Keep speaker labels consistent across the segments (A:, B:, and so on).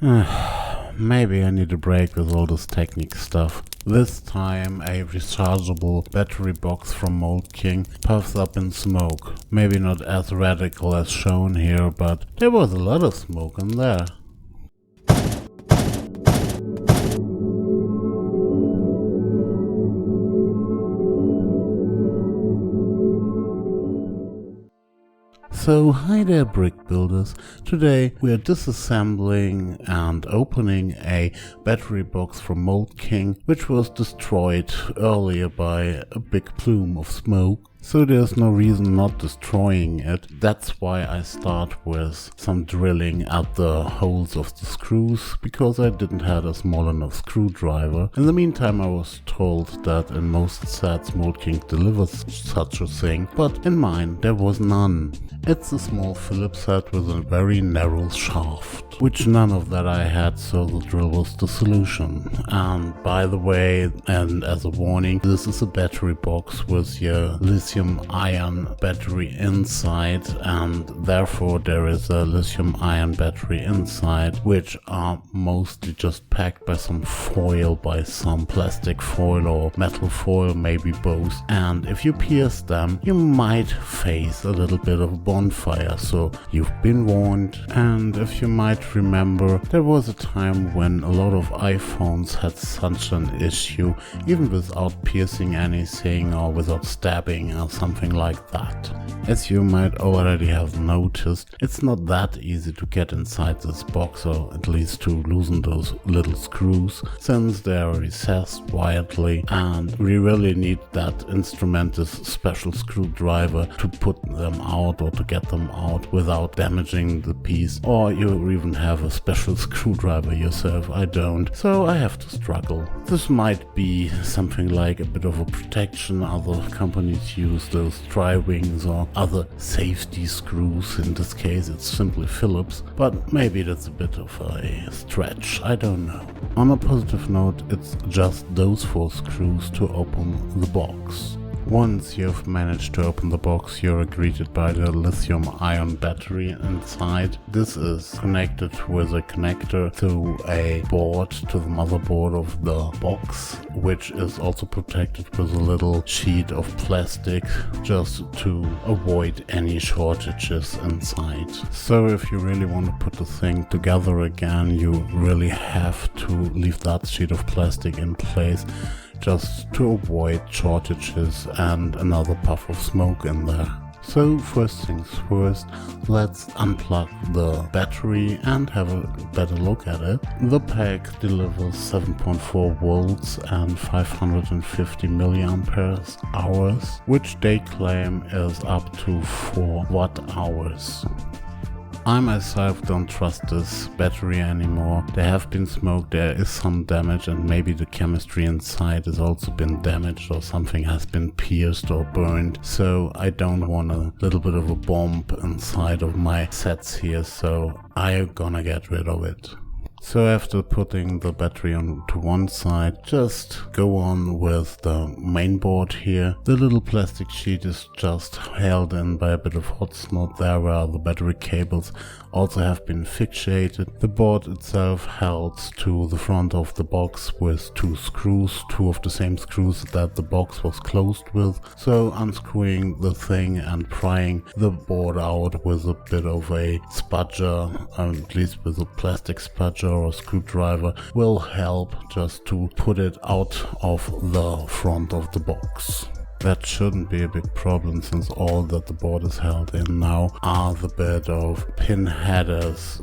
A: Maybe I need a break with all this technic stuff. This time a rechargeable battery box from Mould King puffs up in smoke. Maybe not as radical as shown here, but there was a lot of smoke in there. So hi there brick builders, today we are disassembling and opening a battery box from Mould King which was destroyed earlier by a big plume of smoke. So there's no reason not destroying it. That's why I start with some drilling at the holes of the screws, because I didn't have a small enough screwdriver. In the meantime I was told that in most sets Mould King delivers such a thing, but in mine there was none. It's a small Phillips set with a very narrow shaft, which none of that I had, so the drill was the solution. And by the way, and as a warning, this is a battery box with your lithium-ion battery inside, and therefore there is a lithium-ion battery inside, which are mostly just packed by some foil, by some plastic foil or metal foil, maybe both. And if you pierce them, you might face a little bit of a bonfire, so you've been warned. And if you might remember, there was a time when a lot of iPhones had such an issue, even without piercing anything or without stabbing or something like that. As you might already have noticed, it's not that easy to get inside this box, or at least to loosen those little screws, since they are recessed widely, and we really need that instrumented special screwdriver to put them out or to get them out without damaging the piece. Or you even have a special screwdriver yourself. I don't, so I have to struggle. This might be something like a bit of a protection. Other companies use those tri-wings or other safety screws. In this case it's simply Phillips, but maybe that's a bit of a stretch, I don't know. On a positive note, it's just those 4 screws to open the box. Once you've managed to open the box, you're greeted by the lithium-ion battery inside. This is connected with a connector to a board, to the motherboard of the box, which is also protected with a little sheet of plastic, just to avoid any shortages inside. So if you really want to put the thing together again, you really have to leave that sheet of plastic in place, just to avoid shortages and another puff of smoke in there. So first things first, let's unplug the battery and have a better look at it. The pack delivers 7.4 volts and 550 milliamperes hours, which they claim is up to 4 watt hours. I myself don't trust this battery anymore. There have been smoke, there is some damage, and maybe the chemistry inside has also been damaged or something has been pierced or burned. So I don't want a little bit of a bomb inside of my sets here, so I'm gonna get rid of it. So after putting the battery onto one side, just go on with the main board here. The little plastic sheet is just held in by a bit of hot snot there where the battery cables also have been fixated. The board itself held to the front of the box with 2 screws, 2 of the same screws that the box was closed with. So unscrewing the thing and prying the board out with a bit of a spudger, at least with a plastic spudger or a screwdriver, will help just to put it out of the front of the box. That shouldn't be a big problem, since all that the board is held in now are the bit of pin headers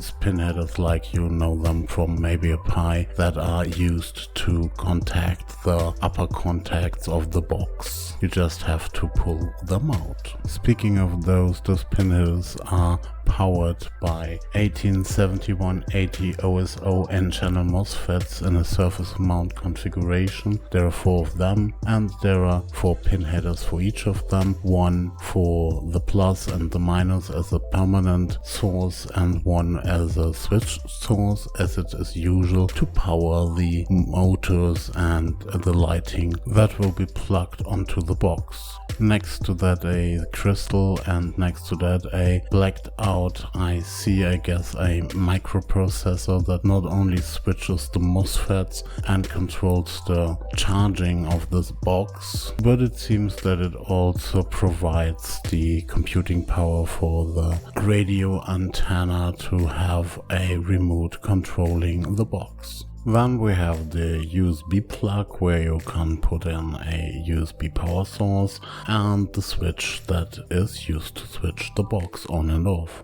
A: like you know them from maybe a Pi, that are used to contact the upper contacts of the box. You just have to pull them out. Speaking of those pin headers are powered by 187180 OSO N-channel MOSFETs in a surface mount configuration. There are 4 of them, and there are 4 pin headers for each of them. 1 for the plus and the minus as a permanent source, and 1 as a switch source, as it is usual to power the motors and the lighting that will be plugged onto the box. Next to that a crystal, and next to that a blacked out out I see, I guess, a microprocessor that not only switches the MOSFETs and controls the charging of this box, but it seems that it also provides the computing power for the radio antenna to have a remote controlling the box. Then we have the USB plug where you can put in a USB power source and the switch that is used to switch the box on and off.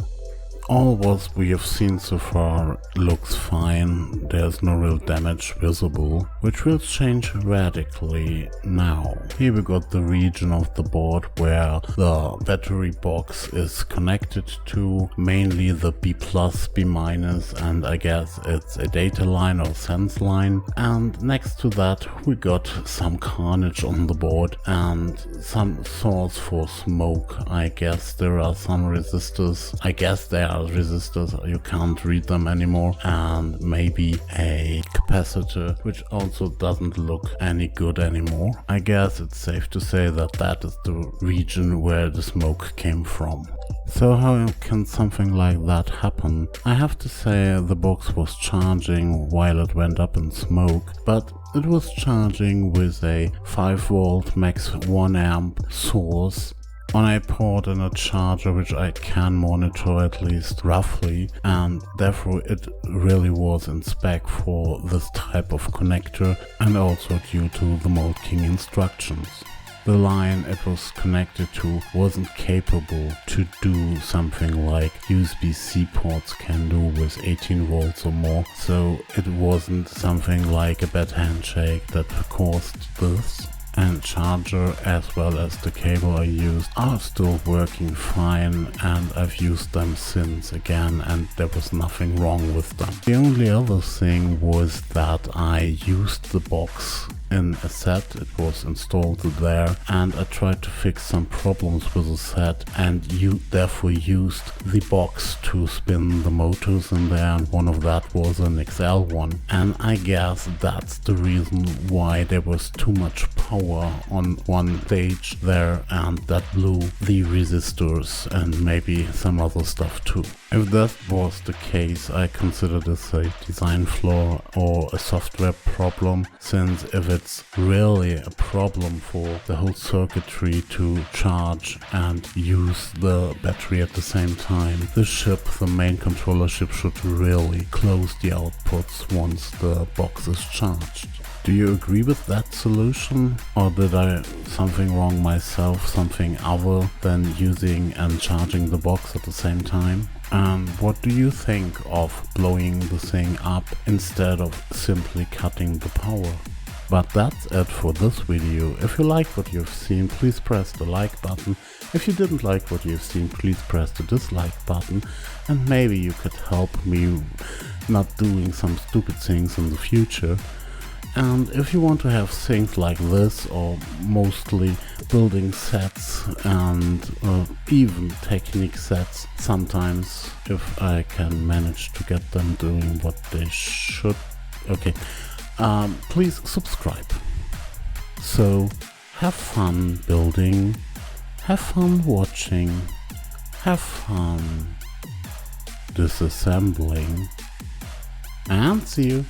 A: All what we have seen so far looks fine, there's no real damage visible, which will change radically now. Here we got the region of the board where the battery box is connected to, mainly the B+, B-, and I guess it's a data line or sense line. And next to that we got some carnage on the board and some source for smoke. I guess there are some resistors, I guess they are resistors, you can't read them anymore, and maybe a capacitor, which also doesn't look any good anymore. I guess it's safe to say that that is the region where the smoke came from. So how can something like that happen? I have to say the box was charging while it went up in smoke, but it was charging with a 5V max 1A source on a port and a charger which I can monitor at least roughly, and therefore it really was in spec for this type of connector and also due to the Mould King instructions. The line it was connected to wasn't capable to do something like USB-C ports can do with 18V or more, so it wasn't something like a bad handshake that caused this. And charger as well as the cable I used are still working fine, and I've used them since again and there was nothing wrong with them. The only other thing was that I used the box in a set, it was installed there, and I tried to fix some problems with the set and you therefore used the box to spin the motors in there, and one of that was an XL one, and I guess that's the reason why there was too much power on one stage there, and that blew the resistors and maybe some other stuff too. If that was the case, I consider this a design flaw or a software problem, since if it's really a problem for the whole circuitry to charge and use the battery at the same time, the main controller chip should really close the outputs once the box is charged. Do you agree with that solution, or did I something wrong myself, something other than using and charging the box at the same time? And what do you think of blowing the thing up instead of simply cutting the power? But that's it for this video. If you liked what you've seen, please press the like button. If you didn't like what you've seen, please press the dislike button, and maybe you could help me not doing some stupid things in the future. And if you want to have things like this, or mostly building sets and even technic sets, sometimes if I can manage to get them doing what they should, okay, please subscribe. So have fun building, have fun watching, have fun disassembling, and see you.